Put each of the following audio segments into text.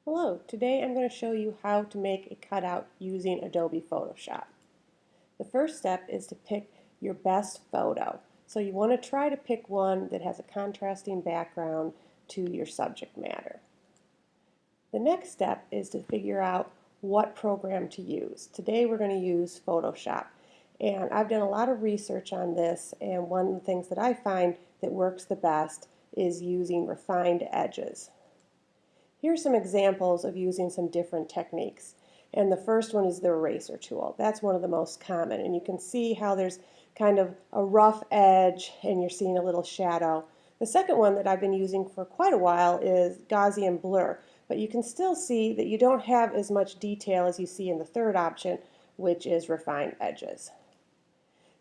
Hello, today I'm going to show you how to make a cutout using Adobe Photoshop. The first step is to pick your best photo. So you want to try to pick one that has a contrasting background to your subject matter. The next step is to figure out what program to use. Today we're going to use Photoshop. And I've done a lot of research on this, and one of the things that I find that works the best is using refined edges. Here's some examples of using some different techniques. And the first one is the eraser tool. That's one of the most common. And you can see how there's kind of a rough edge and you're seeing a little shadow. The second one that I've been using for quite a while is Gaussian blur. But you can still see that you don't have as much detail as you see in the third option, which is refined edges.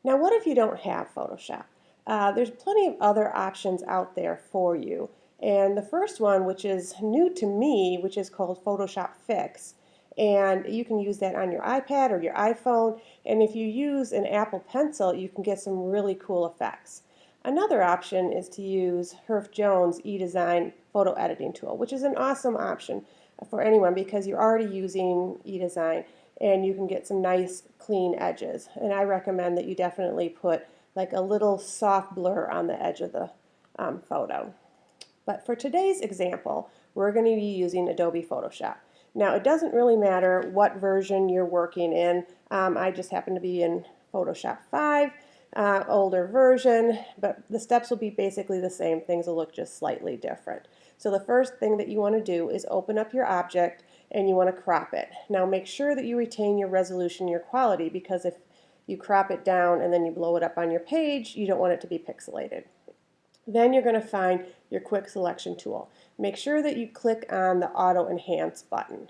Now what if you don't have Photoshop? There's plenty of other options out there for you. And the first one, which is new to me, which is called Photoshop Fix. And you can use that on your iPad or your iPhone. And if you use an Apple Pencil, you can get some really cool effects. Another option is to use Herff Jones eDesign photo editing tool, which is an awesome option for anyone because you're already using eDesign and you can get some nice clean edges. And I recommend that you definitely put like a little soft blur on the edge of the photo. But for today's example, we're going to be using Adobe Photoshop. Now, it doesn't really matter what version you're working in. I just happen to be in Photoshop 5, older version, but the steps will be basically the same. Things will look just slightly different. So the first thing that you want to do is open up your object and you want to crop it. Now, make sure that you retain your resolution, your quality, because if you crop it down and then you blow it up on your page, you don't want it to be pixelated. Then you're going to find your quick selection tool. Make sure that you click on the auto enhance button.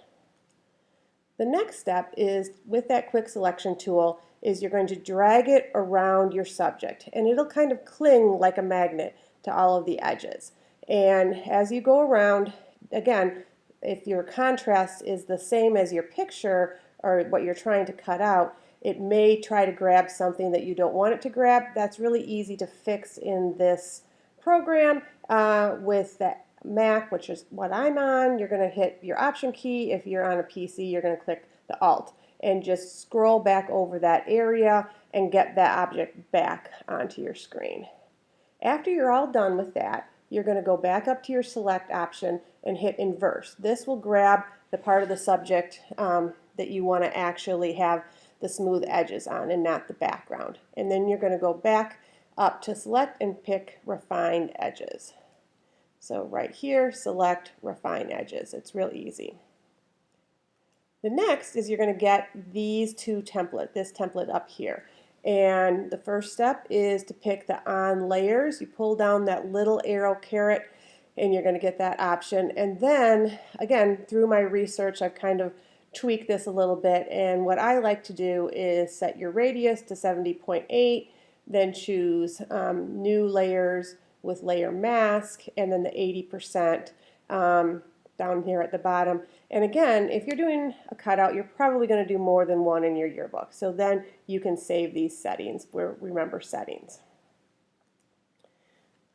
The next step is with that quick selection tool is you're going to drag it around your subject and it'll kind of cling like a magnet to all of the edges. And as you go around, again, if your contrast is the same as your picture or what you're trying to cut out, it may try to grab something that you don't want it to grab. That's really easy to fix in this program with the Mac, which is what I'm on. You're going to hit your Option key. If you're on a PC, you're going to click the Alt and just scroll back over that area and get that object back onto your screen. After you're all done with that, you're going to go back up to your Select option and hit Inverse. This will grab the part of the subject that you want to actually have the smooth edges on and not the background. And then you're going to go back up to Select and pick Refined Edges. So right here, select Refine Edges. It's real easy. The next is you're going to get these two templates, this template up here. And the first step is to pick the On Layers. You pull down that little arrow caret and you're going to get that option. And then, again, through my research, I've kind of tweaked this a little bit. And what I like to do is set your radius to 70.8. Then choose New Layers with Layer Mask, and then the 80% down here at the bottom. And again, if you're doing a cutout, you're probably going to do more than one in your yearbook. So then you can save these settings. Remember settings.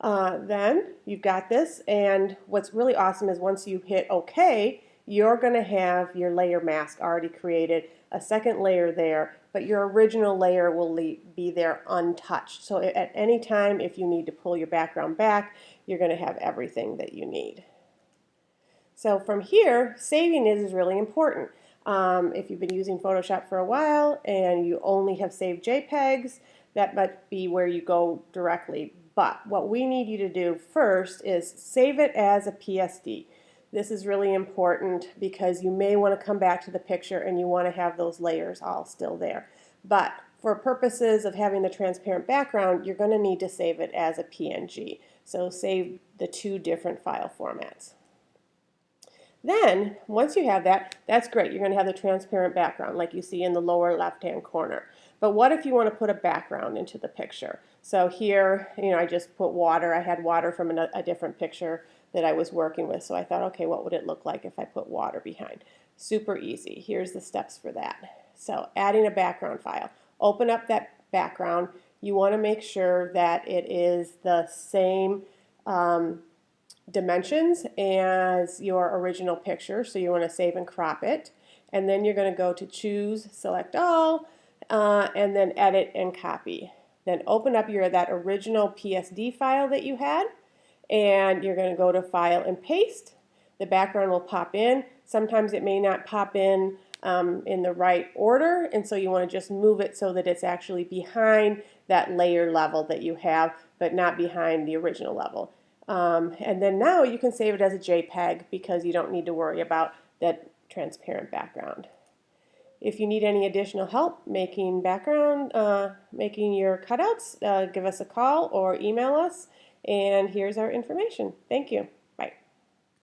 Then you've got this, and what's really awesome is once you hit OK, you're going to have your layer mask already created, a second layer there, but your original layer will be there untouched. So at any time, if you need to pull your background back, you're going to have everything that you need. So from here, saving it is really important. If you've been using Photoshop for a while and you only have saved JPEGs, that might be where you go directly. But what we need you to do first is save it as a PSD. This is really important because you may want to come back to the picture and you want to have those layers all still there. But for purposes of having the transparent background, you're going to need to save it as a PNG. So save the two different file formats. Then, once you have that, that's great. You're going to have the transparent background like you see in the lower left-hand corner. But what if you want to put a background into the picture? So here, I just put water. I had water from a different picture that I was working with. So I thought, okay, what would it look like if I put water behind? Super easy. Here's the steps for that. So adding a background file. Open up that background. You want to make sure that it is the same dimensions as your original picture, so you want to save and crop it. And then you're going to go to choose, select all, and then edit and copy. Then open up that original PSD file that you had, and you're going to go to file and paste. The background will pop in. Sometimes it may not pop in the right order, and so you want to just move it so that it's actually behind that layer level that you have, but not behind the original level. And then now you can save it as a JPEG because you don't need to worry about that transparent background. If you need any additional help making making your cutouts, give us a call or email us, and here's our information. Thank you.